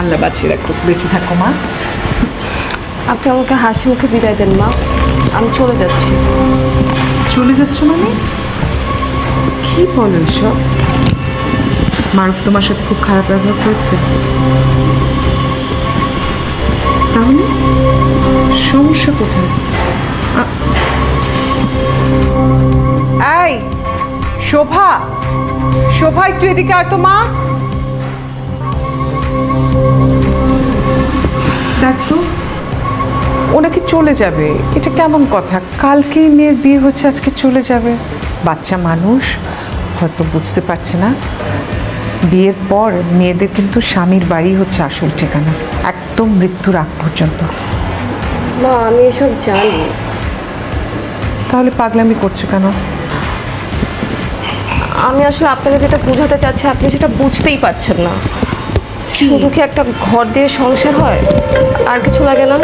আল্লাহ বাঁচিয়ে রাখুক, বেঁচে থাকো মা। আপনি আমাকে হাসি মুখে বিদায় দেন মা, আমি চলে যাচ্ছি। চলে যাচ্ছ মানে? কি বলো এসব? মারুফ তোমার সাথে খুব খারাপ ব্যবহার করেছে? তাহলে সমস্যা কোথায়? এই শোভা, শোভা একটু এদিকে আয় তো মা। দেখ তো, ও নাকি চলে যাবে। এটা কেমন কথা? কালকেই মেয়ের বিয়ে হচ্ছে, আজকে চলে যাবে। বাচ্চা মানুষ হয়তো বুঝতে পারছে না, বিয়ের পর মেয়েদের কিন্তু স্বামীর বাড়ি হচ্ছে আসল ঠিকানা, একদম মৃত্যুর আগ পর্যন্ত। মা আমি এসব জানি। তাহলে পাগলামি করছো কেন? আমি আসলে আপনাকে যেটা বোঝাতে চাচ্ছি আপনি সেটা বুঝতেই পারছেন না। শুধু কি একটা ঘর দিয়ে সংসার হয়, আর কিছু লাগে না?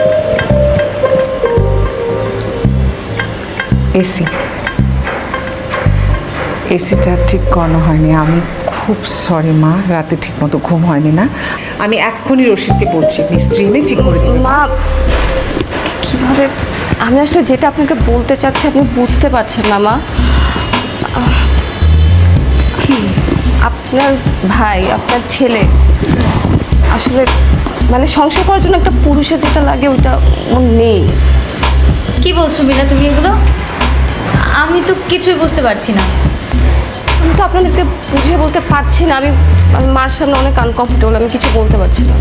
এসি, এসিটা ঠিক করানো হয়নি। আমি খুব সরি মা, রাতে ঠিক মতো ঘুম হয়নি না। আমি এক্ষুনি রশিদকে বলছি, মিস্ত্রি এনে ঠিক করে দিই। মা কিভাবে, আমি আসলে যেটা আপনাকে বলতে চাচ্ছি আপনি বুঝতে পারছেন না মা। কি? আপনার ভাই, আপনার ছেলে আসলে মানে সংসার করার জন্য একটা পুরুষের যেটা লাগে ওইটা ওর নেই। কি বলছো মিলা তুমি এগুলো? আমি তো কিছুই বুঝতে পারছি না। আমি তো আপনাদেরকে বুঝিয়ে বলতে পারছি না। আমি মার সামনে অনেক আনকমফোর্টেবল, আমি কিছু বলতে পারছি না।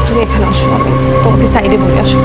তুমি এখানে আসো, আমি তোমাকে সাইডে বলে আসো।